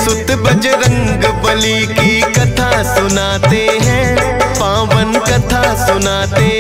सुत बजरंग बली की कथा सुनाते हैं, पावन कथा सुनाते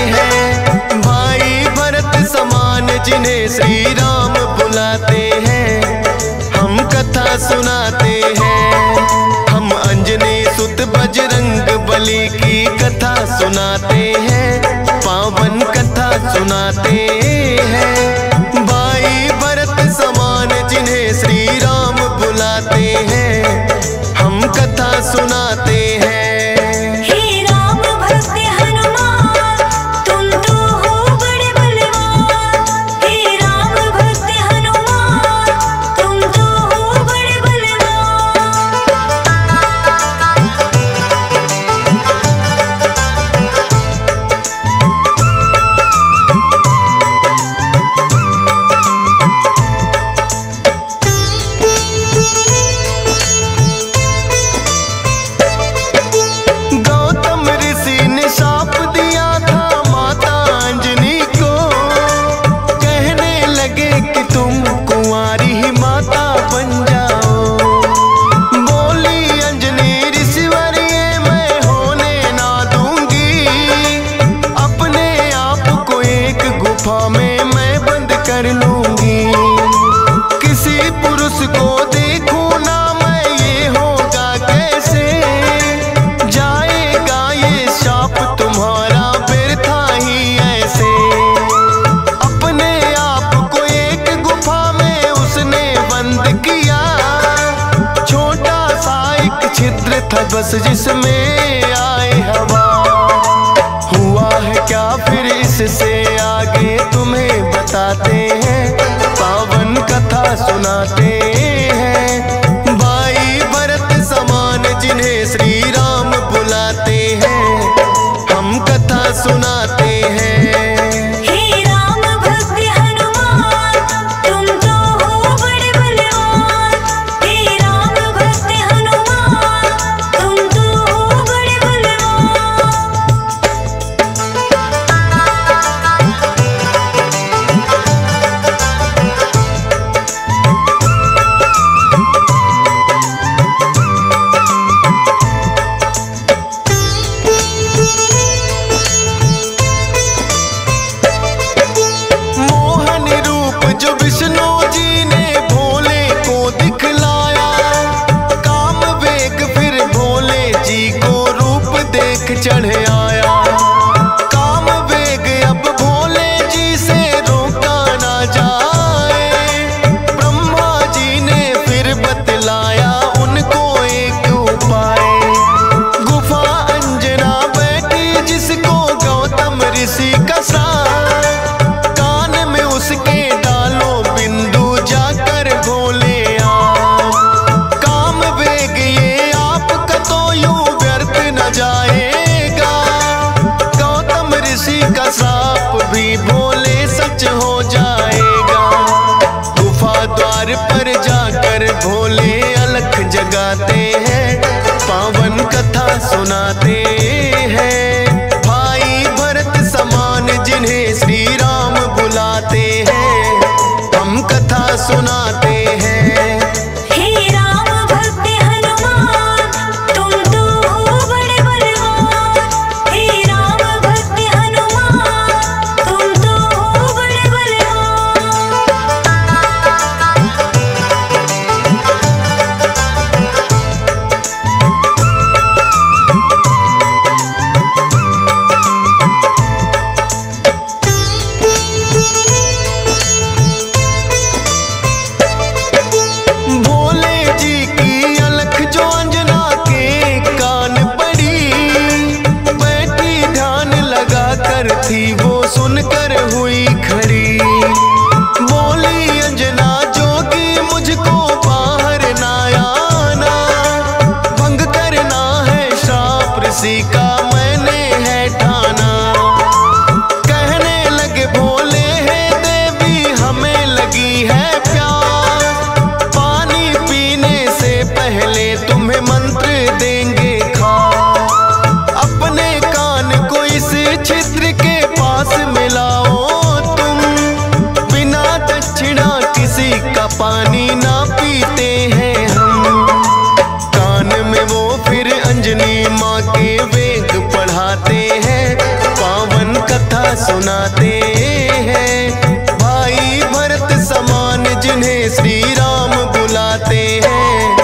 हैं। भाई भरत समान जिन्हें श्री राम बुलाते हैं, हम कथा सुनाते हैं। हम अंजनी सुत बजरंग बली की कथा सुनाते हैं, पावन कथा सुनाते हैं। भाई भरत समान जिन्हें श्री राम बुलाते हैं, हम कथा सुनाते हैं। बस जिसमें आए हवा, हुआ है क्या फिर इससे आगे तुम्हें बताते हैं, पावन कथा सुनाते हैं। भाई भरत समान जिन्हें श्री राम बुलाते हैं, हम कथा सुनाते हैं। चढ़ आया काम वेग, अब भोले जी से रोका ना जाए। ब्रह्मा जी ने फिर बतलाया उनको एक उपाय। गुफा अंजना बैठी जिसको गौतम ऋषि का साथ, कान में उसके डालो बिंदु जाकर भोले आप। काम वेग ये आपका तो यूं व्यर्थ न जाए, का साप भी भोले सच हो जाएगा। गुफा द्वार पर जाकर भोले अलख जगाते हैं, पावन कथा सुनाते हैं। भाई भरत समान जिन्हें श्री राम बुलाते हैं, हम कथा सुनाते हैं। सुनाते हैं। भाई भरत समान जिन्हें श्री राम बुलाते हैं,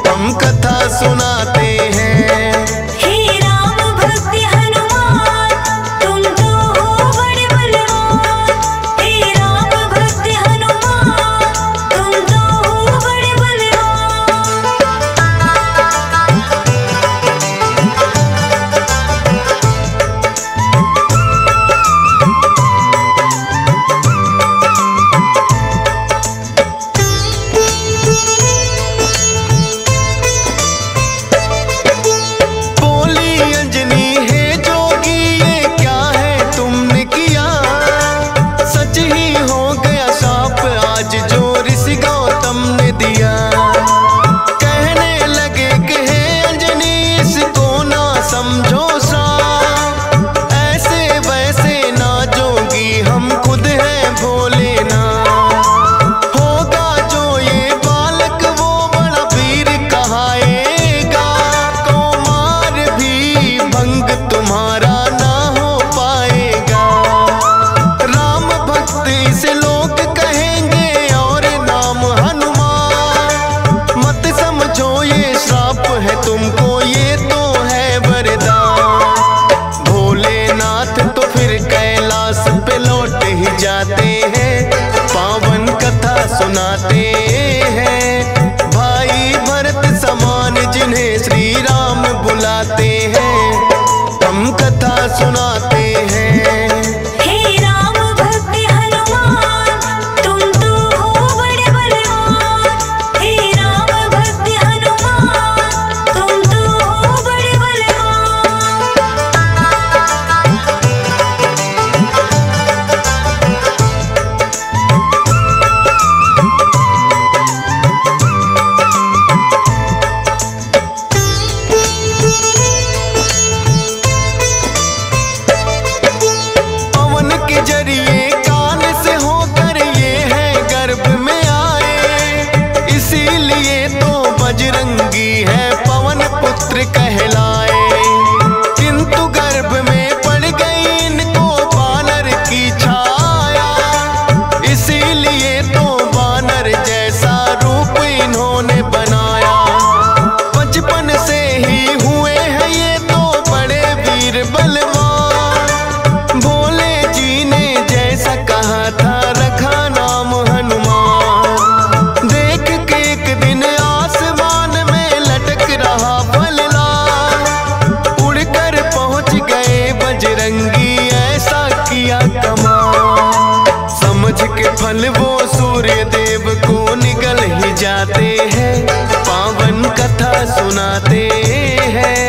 हम कथा सुनाते हैं। हे राम भक्त हनुमान, तुम तो हो बड़े बलवान। हे राम भक्त हनुमान, तुम तो हो बड़े बलवान। बोली अंजनी है जोगी, ये क्या है तुमने किया? सच ही हो गया शाप आज जो ऋषि गौतम ने दिया। कहने लगे कि हे अंजनी इसको ना समझो श्राप, ऐसे वैसे ना जोगी हम खुद हैं भोले ना। होगा जो ये बालक वो बड़ा वीर कहाएगा, कुमार भी भंग तुम्हारा ना हो पाएगा। राम भक्त इसे लोग कहेंगे और नाम हनुमान। मत समझो ये श्राप है तुमको, ये तो है वरदान। भोलेनाथ तो फिर कैलाश पे लौट ही जाते हैं, पावन कथा सुनाते हैं। भाई भरत समान जिन्हें श्री राम बुलाते हैं, हम कथा सुनाते हैं। हे राम भक्त हनुमान, तुम तो हो बड़े बलवान। हे राम भक्त हनुमान, तुम तो हो बड़े बलवान। पवन के जरिए कान से होकर ये है गर्भ में आए, इसीलिए तो बजरंगी है पवन पुत्र कहलाए। किंतु गर्भ में पड़ गई इनको बानर की छाया, इसीलिए तो बानर जैसा रूप इन्होंने बनाया। बचपन से ही हुए हैं ये तो बड़े वीर बलवान। भोले जी ने जैसा कहा था रखा नाम हनुमान। देख के एक दिन आसमान में लटक रहा फलदार, उड़कर पहुंच गए बजरंगी ऐसा किया कमाल। समझ के फल वो सूर्य देव को निकल ही जाते हैं, पावन कथा सुनाते हैं।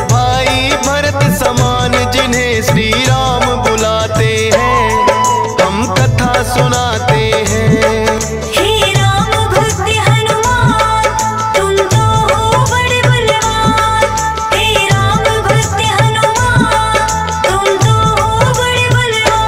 भाई भरत समान जिन्हें श्री राम बुलाते हैं, हम कथा सुनाते हैं। हे राम भक्त हनुमान, तुम तो हो बड़े बलवान। हे राम भक्त हनुमान, तुम तो हो बड़े बलवान।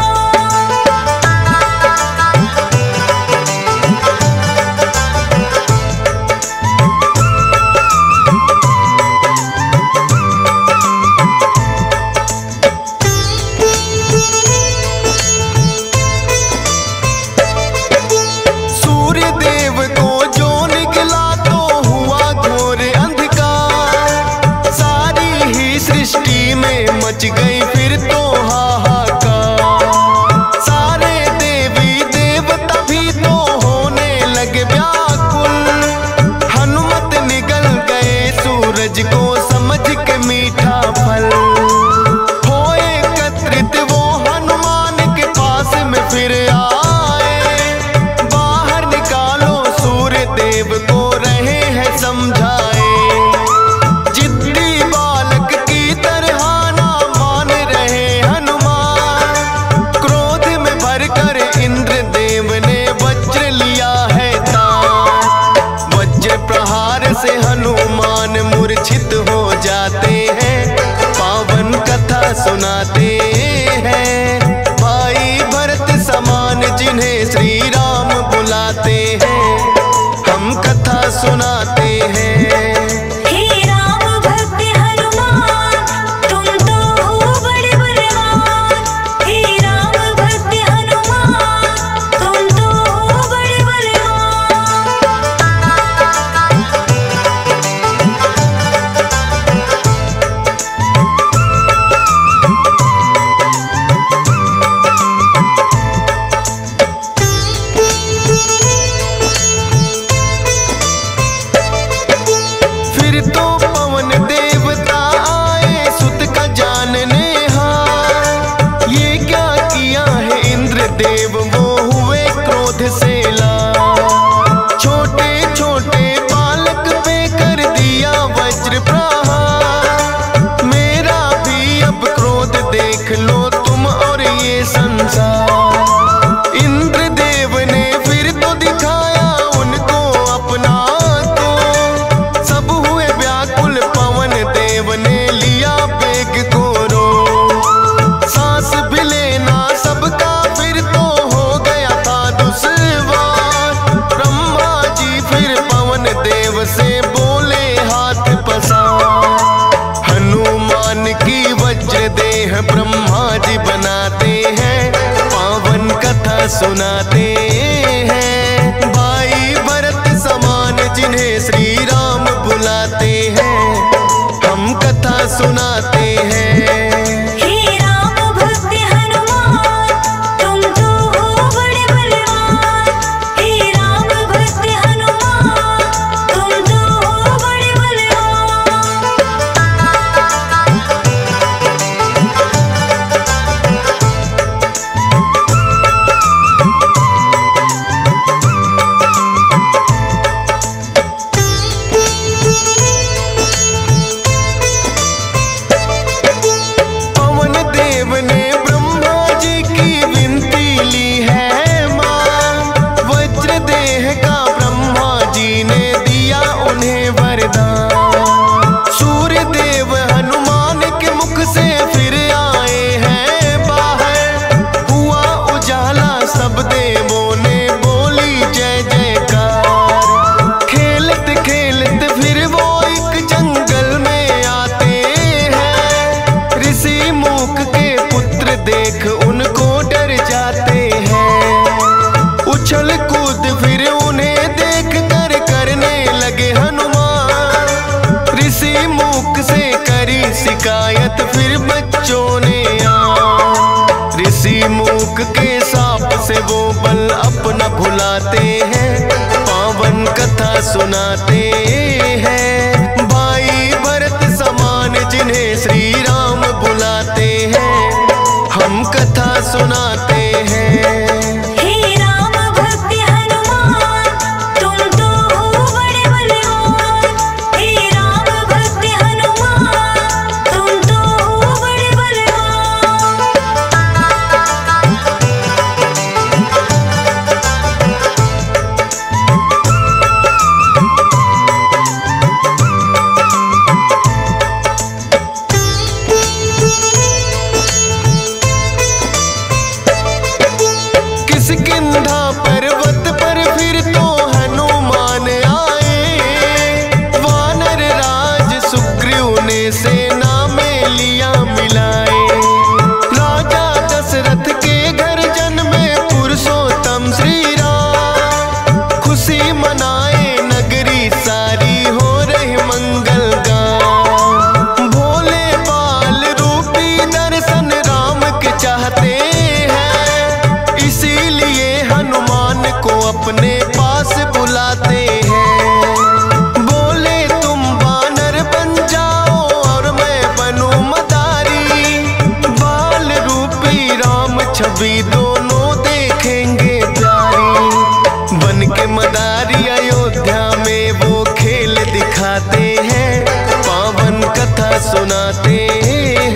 सूर्य देव को जो निकला तो हुआ घोर अंधकार, सारी ही सृष्टि में मच गई फिर तो हाहाकार। सारे देवी देवता भी तो होने लगे व्याकुल, हनुमत निगल गए सूरज को समझ के मीठा फल। हो एकत्रित वो हनुमान के पास में फिर आए, बाहर निकालो सूर्य देव को रहे हैं समझाए। जिद्दी बालक की तरह ना मान रहे हनुमान, क्रोध में भरकर इंद्र देव ने वज्र लिया है तान। वज्र प्रहार से हनुमान मूर्छित हो जाते हैं, पावन कथा सुनाते हैं। भाई भरत समान जिन्हें श्री राम बुलाते हैं, हम कथा सुनाते हैं। हे राम भक्त हनुमान, तुम तो हो बड़े बलवान। हे राम हैं ब्रह्मा जी बनाते हैं, पावन कथा सुनाते हैं। भाई भरत समान जिन्हें श्री राम बुलाते हैं, हम कथा सुनाते हैं। हे राम भक्त हनुमान, तुम तो हो बड़े बलवान। हे राम भक्त हनुमान, तुम तो हो बड़े बलवान। पवन देव ने ब्रह्मा जी की विनती ली है मां, वज्र देह का ब्रह्मा जी ने दिया उन्हें वरदान। सूर्य देव हनुमान के मुख से फिर आए हैं बाहर, हुआ उजाला सब देवों ने बोली जय जयकार। खेलत खेलत फिर वो एक जंगल में आते हैं, ऋषि मूक के पुत्र देख उनको डर जाते हैं। उछल कूद फिर उन्हें देख कर करने लगे हनुमान, ऋषि मूक से करी शिकायत फिर बच्चों ने आन। ऋषि मूक के साप से वो बल अपना भुलाते हैं, पावन कथा सुनाते हैं। भाई भरत समान जिन्हें श्री राम बुलाते हैं, हम कथा सुनाते हैं। हे राम भक्त हनुमान, तुम तो हो बड़े बलवान। हे राम भक्त हनुमान, तुम तो हो बड़े बलवान। किष्किंधा पर्वत पर फिर तो हनुमान आए, वानर राज सुग्रीव ने सेना में लिया मिलाए। राजा दशरथ के घर जन्मे पुरुषोत्तम श्री राम, खुशी मनाए नगरी सारी हो रही मंगल गान। भोले बाल रूपी दर्शन राम के चाहते हैं, इसीलिए हनुमान को अपने पास बुलाते हैं। बोले तुम वानर बन जाओ और मैं बनूं मदारी, बाल रूपी राम छवि दोनों देखेंगे प्यारी। बन के मदारी अयोध्या में वो खेल दिखाते हैं, पावन कथा सुनाते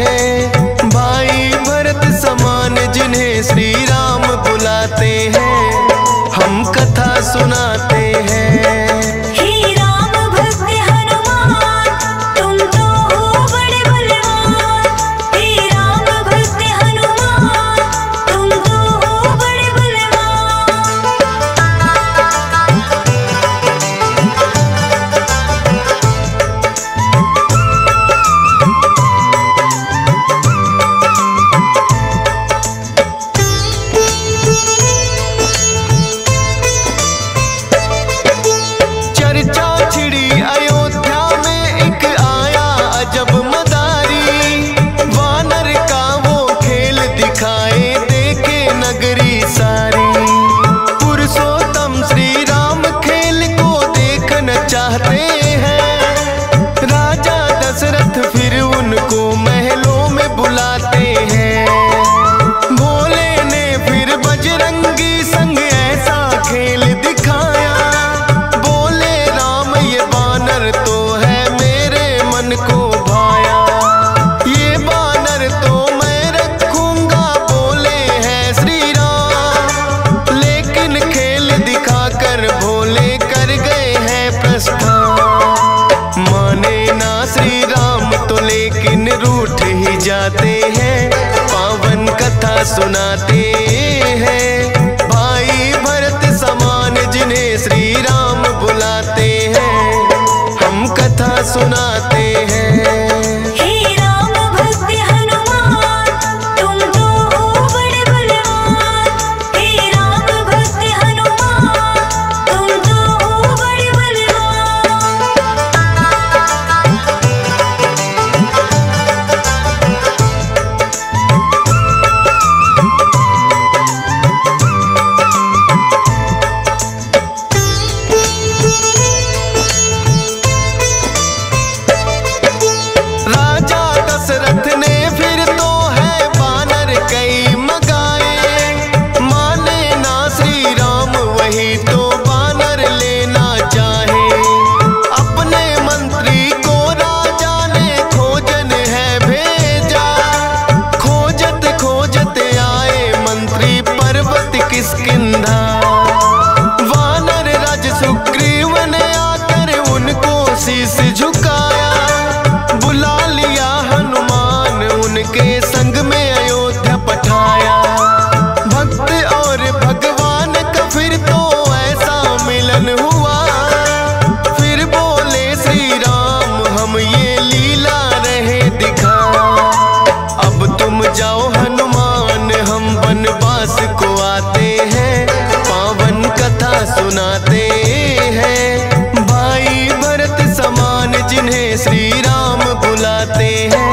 हैं। भाई भरत समान जिन्हें श्री राम बुलाते हैं, हम कथा सुनाते हैं। हे राम भक्त हनुमान, तुम तो हो बड़े बलवान। हे राम भक्त हनुमान, तुम तो हो बड़े बलवान। चर्चा छिड़ी अयोध्या में एक आया अजब मदारी, वानर का वो खेल दिखाए देखे नगरी सारी। पुरुषोत्तम श्री राम खेल को देखना चाहते हैं, राजा दशरथ फिर उनको महलों में बुलाते हैं। भोले ने फिर बजरंगी संग ऐसा खेल दिखाया, बोले राम ये बानर तो है मेरे मन को भाया। ये बानर तो मैं रखूंगा, बोले हैं श्री राम, लेकिन खेल दिखाकर भोले कर गए हैं प्रस्थान। माने ना श्री राम तो लेकिन रूठ ही जाते हैं, पावन कथा सुनाते हैं। भाई भरत समान जिन्हें श्री राम बुलाते हैं, हम कथा सुनाते हैं। हे राम भक्त हनुमान, संग में अयोध्या पठाया। भक्त और भगवान का फिर तो ऐसा मिलन हुआ। फिर बोले श्री राम हम ये लीला रहे दिखा। अब तुम जाओ हनुमान हम वनवास को आते हैं, पावन कथा सुनाते हैं। भाई भरत समान जिन्हें श्री राम बुलाते हैं,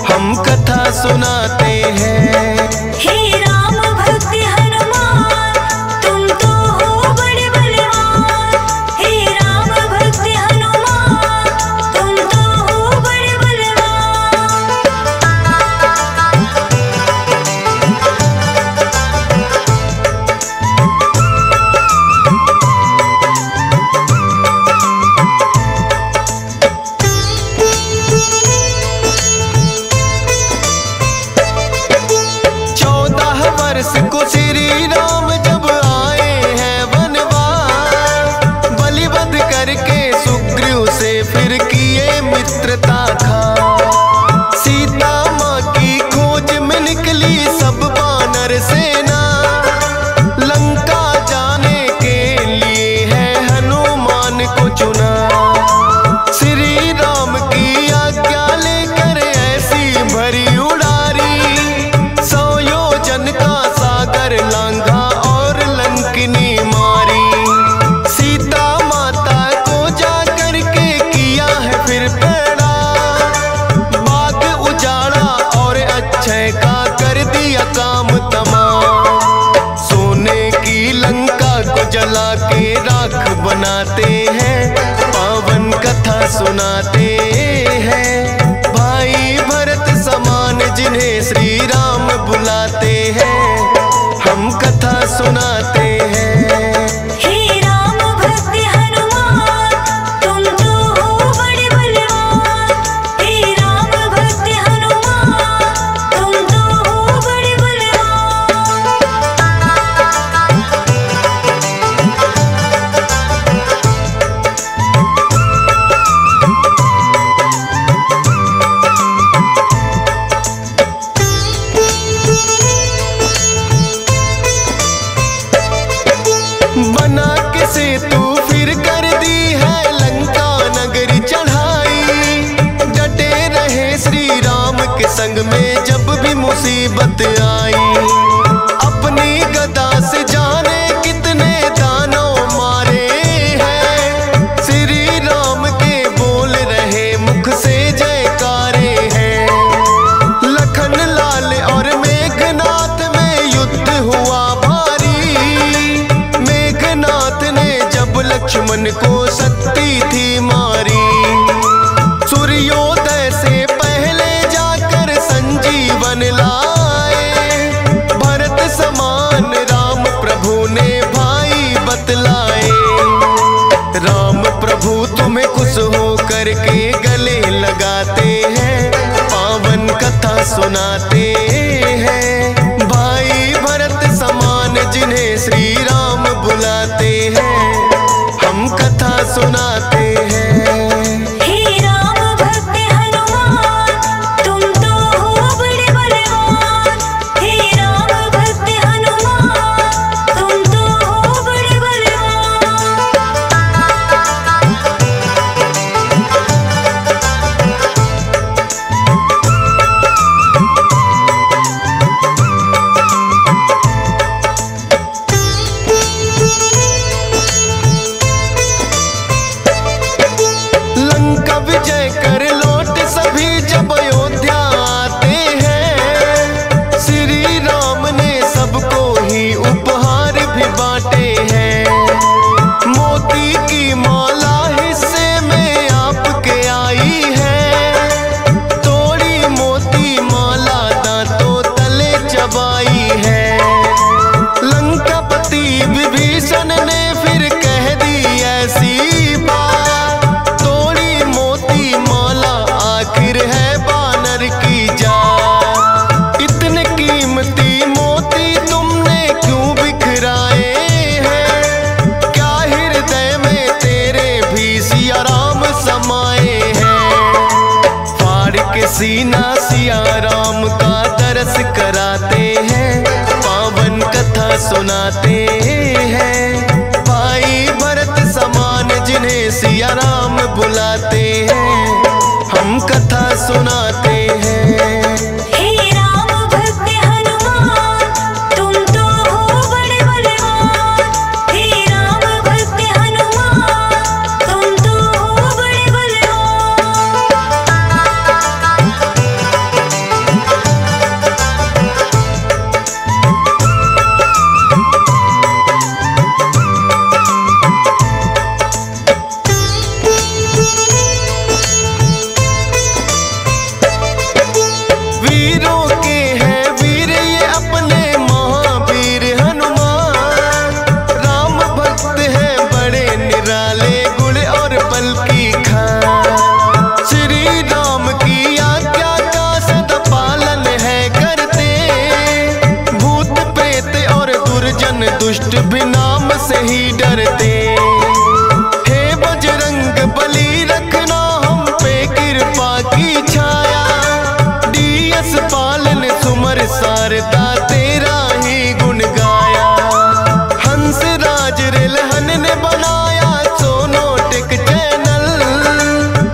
हम कथा सुनाते हैं। हे राम भक्त हनुमान तुम तो हो बड़े बलवान। हे राम भक्त हनुमान तुम तो हो बड़े बलवान। वर्ष को श्री राम जब आए हैं वनवास, बलिवध करके सुग्रीव से फिर किए मित्रता खा। सीता माँ की खोज में निकली सब वानर सेना, लंका जाने के लिए है हनुमान को चुना। श्री राम की आज्ञा लेकर ऐसी भरी उड़ारी, का सागर लांघा और लंकिनी मारी। सीता माता को जाकर के किया है फिर पैड़ा, बाग उजाड़ा और अक्षय का कर दिया काम तमाम। सोने की लंका को जला के राख बनाते हैं, पावन कथा सुनाते हैं। भाई भरत समान जिन्हें श्री राम बुलाते हैं, हम कथा सुनाते हैं। हे राम भक्त हनुमान तुम तो हो बड़े बलवान। हे राम भक्त हनुमान तुम तो हो बड़े बलवान। बना के सेतु फिर कर दी है लंका नगरी चढ़ाई। डटे रहे श्री राम के संग में जब भी मुसीबत आई। अपनी गदा से जाने कितने दानव मारे हैं, श्री राम के बोल रहे मुख से जयकारे हैं। लखन लाल और मेघनाथ में युद्ध हुआ भारी। मेघनाथ ने जब लक्ष्मण को शक्ति थी मारी, सूर्योदय से पहले जाकर संजीवन लाए। भरत समान राम प्रभु ने भाई बतलाए। राम प्रभु तुम्हें खुश हो करके गले लगाते हैं, पावन कथा सुनाते हैं। भाई भरत समान जिन्हें श्री राम बुलाते हैं, हम कथा सुनाते हैं। हे राम भक्त हनुमान तुम तो हो बड़े बलवान। हे राम भक्त हनुमान तुम तो हो बड़े बलवान। दरस कराते हैं, पावन कथा सुनाते हैं। भाई भरत समान जिन्हें सिया राम बुलाते हैं, हम कथा सुनाते हैं। हे राम भक्त हनुमान, तुम तो हो बड़े बलवान। हे राम भक्त हनुमान, तुम तो हो बड़े बलवान। वीरों के हैं वीर ये अपने महावीर हनुमान। राम भक्त हैं बड़े निराले, गुण और बल की खान। श्री राम की आज्ञा का सदा पालन है करते, भूत प्रेत और दुर्जन दुष्ट भी नाम से ही डरते। हे बजरंग बली रखना हम पे कृपा की छाया, डीएस पालन सुमर सारदा तेरा ही गुण गाया। हंस राज रिलहन ने बनाया सोनोटिक चैनल,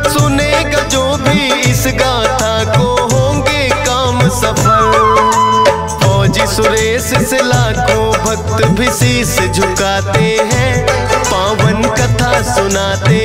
सुनेगा जो भी इस गाथा को होंगे काम सफल। फौजी सुरेश से लाखों भक्त भी शीश झुकाते हैं, पावन कथा सुनाते